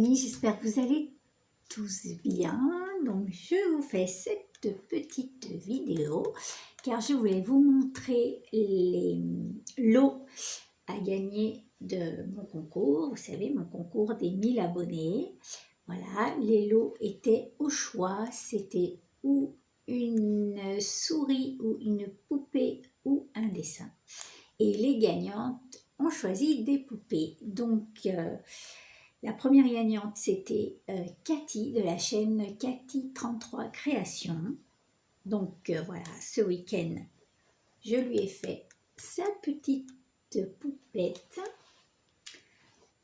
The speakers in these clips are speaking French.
amis, j'espère que vous allez tous bien. Donc je vous fais cette petite vidéo car je voulais vous montrer les lots à gagner de mon concours. Vous savez, mon concours des 1000 abonnés. Voilà, les lots étaient au choix. C'était ou une souris ou une poupée ou un dessin. Et les gagnantes ont choisi des poupées. Donc, la première gagnante, c'était Cathy de la chaîne Cathy33 Créations. Donc, voilà, ce week-end, je lui ai fait sa petite poupette.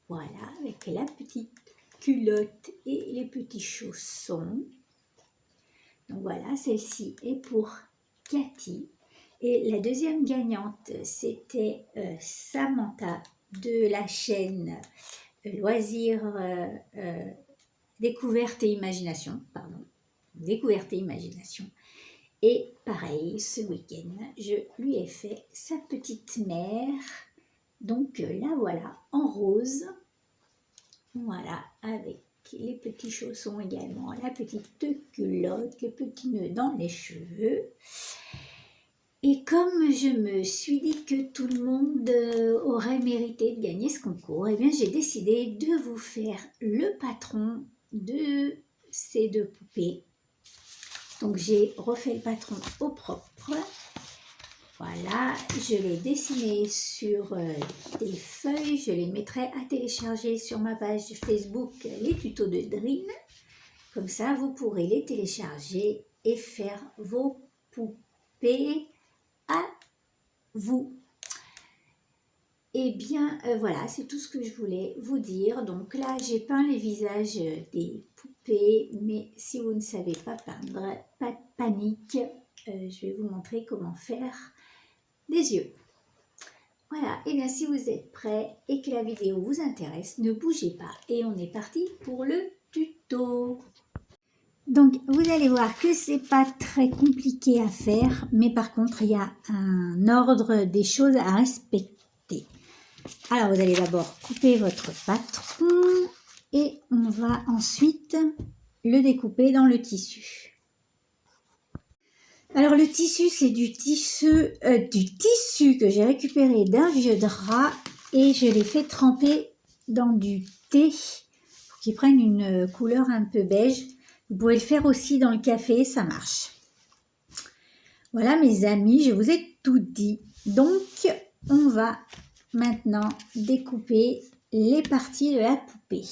Voilà, avec la petite culotte et les petits chaussons. Donc voilà, celle-ci est pour Cathy. Et la deuxième gagnante, c'était Samantha de la chaîne Loisirs, Découverte et Imagination. Pardon, Découverte et Imagination. Et pareil, ce week-end, je lui ai fait sa petite mère. Donc la voilà, en rose. Voilà, avec les petits chaussons également, la petite culotte, les petits nœuds dans les cheveux. Et comme je me suis dit que tout le monde aurait mérité de gagner ce concours, eh bien j'ai décidé de vous faire le patron de ces deux poupées. Donc j'ai refait le patron au propre. Voilà, je l'ai dessiné sur des feuilles, je les mettrai à télécharger sur ma page Facebook, les tutos de Drine. Comme ça, vous pourrez les télécharger et faire vos poupées à vous. Et bien, voilà, c'est tout ce que je voulais vous dire. Donc là, j'ai peint les visages des poupées, mais si vous ne savez pas peindre, pas de panique, je vais vous montrer comment faire des yeux. Voilà, et bien si vous êtes prêts et que la vidéo vous intéresse, ne bougez pas et on est parti pour le tuto. Donc vous allez voir que c'est pas très compliqué à faire, mais par contre il y a un ordre des choses à respecter. Alors vous allez d'abord couper votre patron et on va ensuite le découper dans le tissu. Alors le tissu, c'est du tissu que j'ai récupéré d'un vieux drap et je l'ai fait tremper dans du thé pour qu'il prenne une couleur un peu beige. Vous pouvez le faire aussi dans le café, ça marche. Voilà mes amis, je vous ai tout dit. Donc on va maintenant découper les parties de la poupée.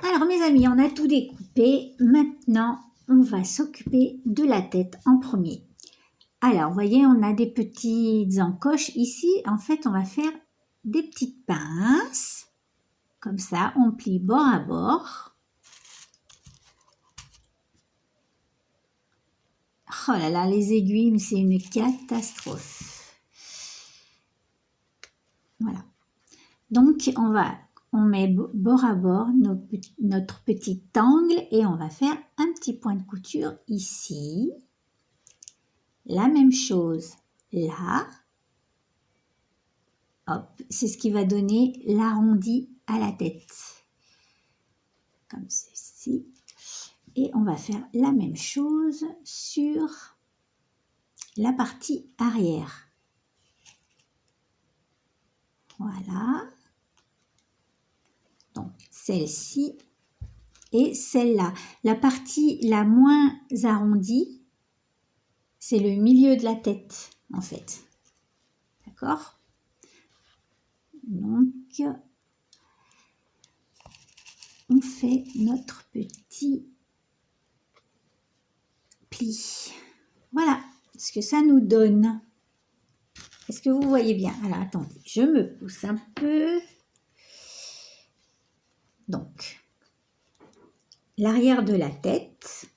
Alors mes amis, on a tout découpé. Maintenant, on va s'occuper de la tête en premier. Alors, vous voyez, on a des petites encoches ici. En fait, on va faire des petites pinces. Comme ça, on plie bord à bord. Oh là là, les aiguilles, mais c'est une catastrophe. Voilà. Donc, on met bord à bord notre petit angle et on va faire un petit point de couture ici. La même chose là. Hop, c'est ce qui va donner l'arrondi à la tête. Comme ceci. Et on va faire la même chose sur la partie arrière. Voilà. Donc, celle-ci et celle-là. La partie la moins arrondie, c'est le milieu de la tête, en fait. D'accord? Donc, on fait notre petit pli. Voilà ce que ça nous donne. Est-ce que vous voyez bien? Alors, attendez, je me pousse un peu. Donc, l'arrière de la tête,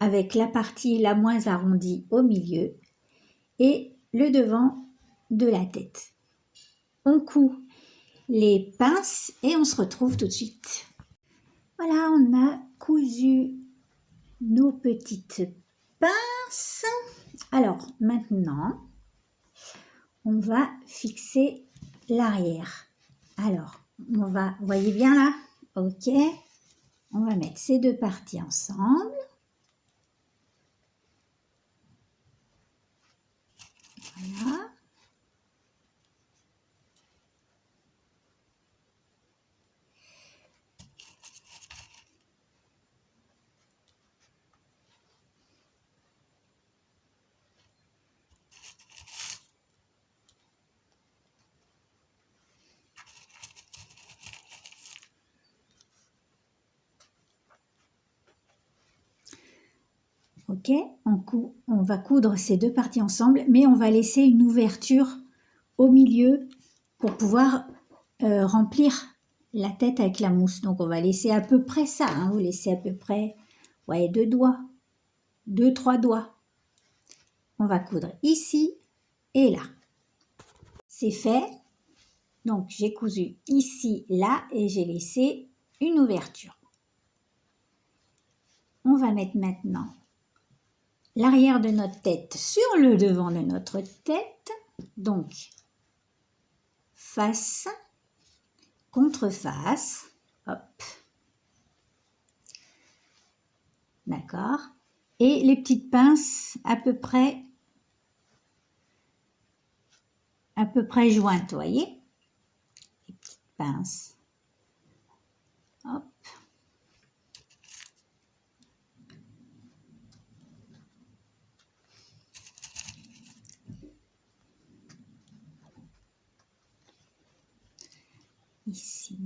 avec la partie la moins arrondie au milieu, et le devant de la tête. On coud les pinces et on se retrouve tout de suite. Voilà, on a cousu nos petites pinces. Alors, maintenant, on va fixer l'arrière. Alors, on va, vous voyez bien là? Ok. On va mettre ces deux parties ensemble. Voilà. Ok, on va coudre ces deux parties ensemble, mais on va laisser une ouverture au milieu pour pouvoir remplir la tête avec la mousse. Donc on va laisser à peu près ça, hein, vous laissez à peu près ouais, 2 doigts, 2-3 doigts. On va coudre ici et là. C'est fait. Donc j'ai cousu ici, là et j'ai laissé une ouverture. On va mettre maintenant l'arrière de notre tête sur le devant de notre tête. Donc face contre face, hop, d'accord, et les petites pinces à peu près jointes, vous voyez, les petites pinces, hop, ici.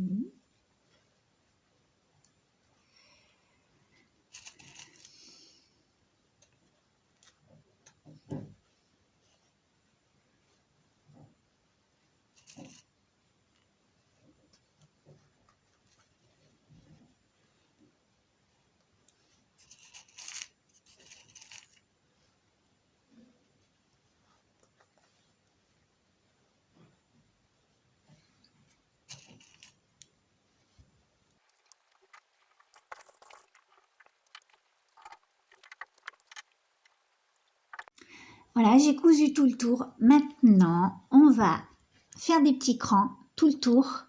Voilà, j'ai cousu tout le tour. Maintenant, on va faire des petits crans tout le tour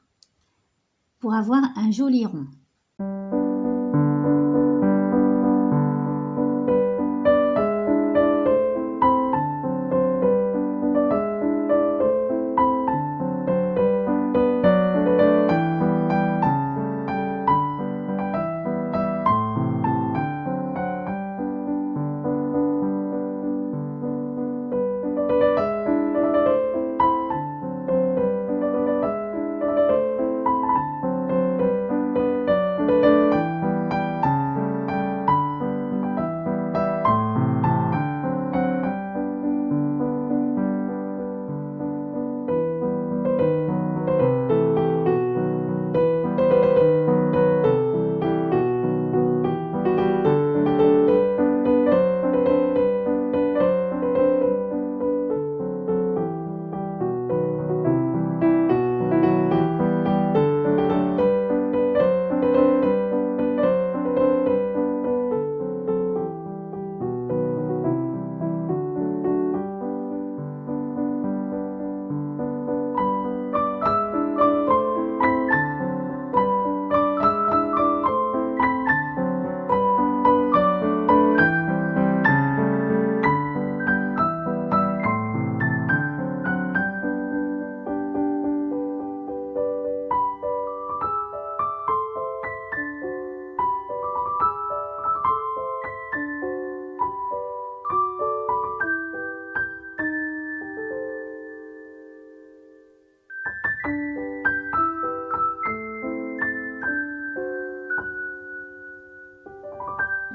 pour avoir un joli rond.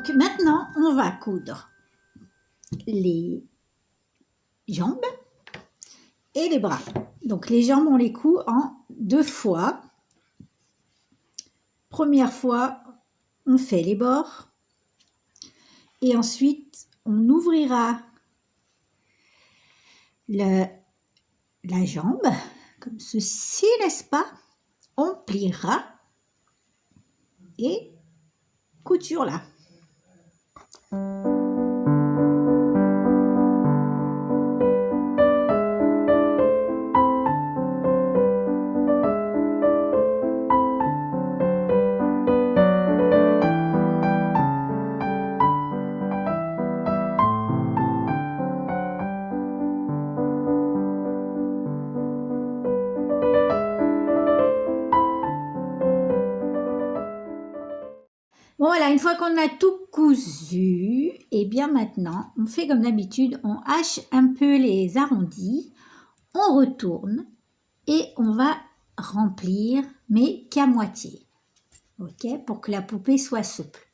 Donc maintenant, on va coudre les jambes et les bras. Donc les jambes, on les coud en 2 fois. Première fois, on fait les bords et ensuite on ouvrira la jambe comme ceci, n'est-ce pas? On pliera et couture là. Bon voilà, une fois qu'on a tout cousu, et bien maintenant, on fait comme d'habitude, on hache un peu les arrondis, on retourne et on va remplir, mais qu'à moitié, ok, pour que la poupée soit souple.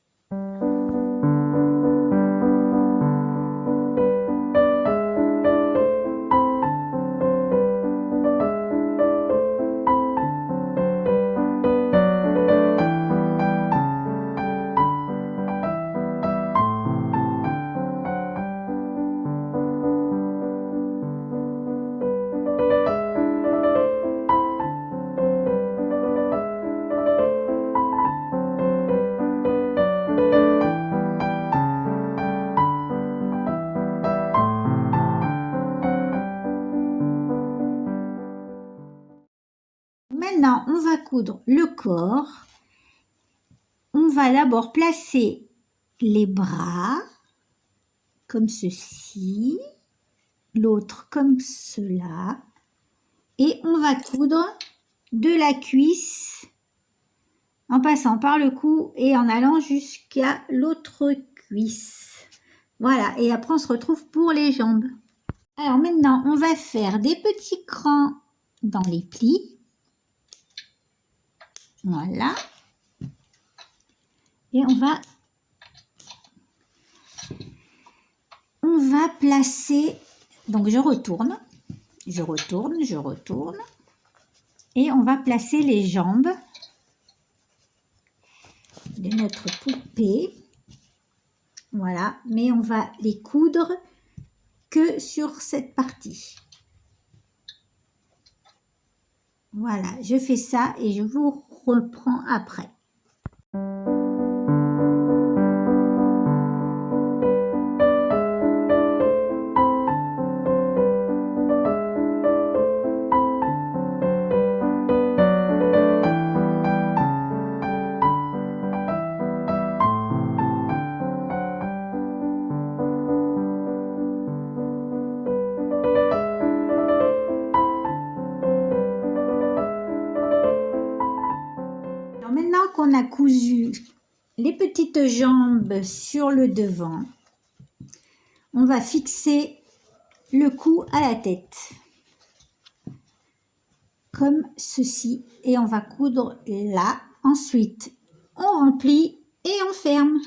Maintenant, on va coudre le corps. On va d'abord placer les bras comme ceci, l'autre comme cela, et on va coudre de la cuisse en passant par le cou et en allant jusqu'à l'autre cuisse. Voilà, et après on se retrouve pour les jambes. Alors maintenant, on va faire des petits crans dans les plis. Voilà. Et on va placer, donc je retourne, et on va placer les jambes de notre poupée. Voilà, mais on va les coudre que sur cette partie. Voilà, je fais ça et je vous reprends après. Maintenant qu'on a cousu les petites jambes sur le devant, on va fixer le cou à la tête, comme ceci, et on va coudre là. Ensuite, on remplit et on ferme.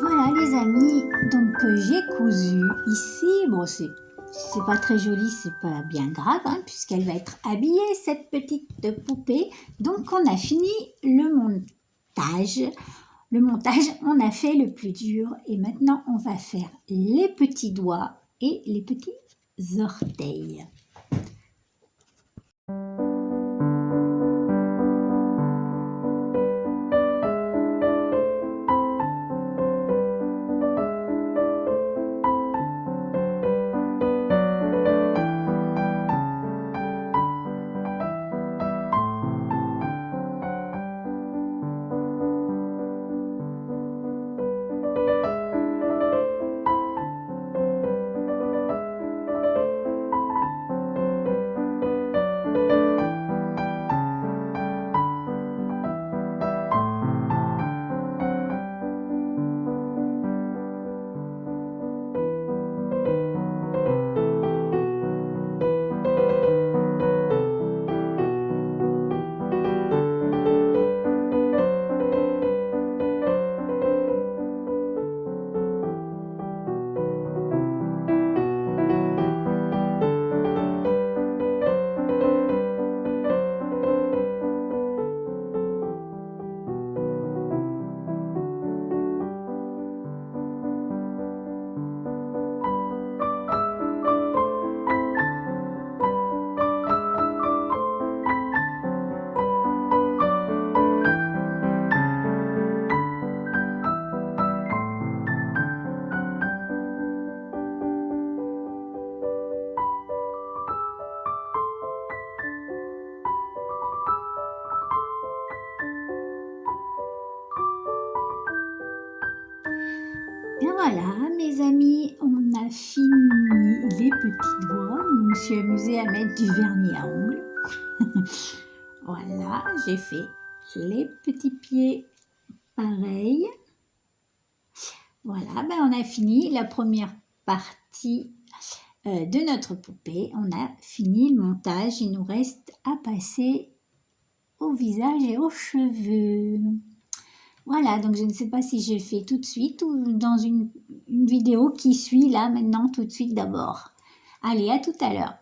Voilà les amis, donc j'ai cousu ici, bon c'est pas très joli, c'est pas bien grave, hein, puisqu'elle va être habillée cette petite poupée. Donc on a fini le montage. Le montage, on a fait le plus dur et maintenant on va faire les petits doigts et les petits orteils. Et voilà mes amis, on a fini les petits doigts. Je me suis amusée à mettre du vernis à ongles. Voilà, j'ai fait les petits pieds pareil. Voilà, ben on a fini la première partie de notre poupée. On a fini le montage. Il nous reste à passer au visage et aux cheveux. Voilà, donc je ne sais pas si j'ai fait tout de suite ou dans une vidéo qui suit là maintenant tout de suite d'abord. Allez, à tout à l'heure.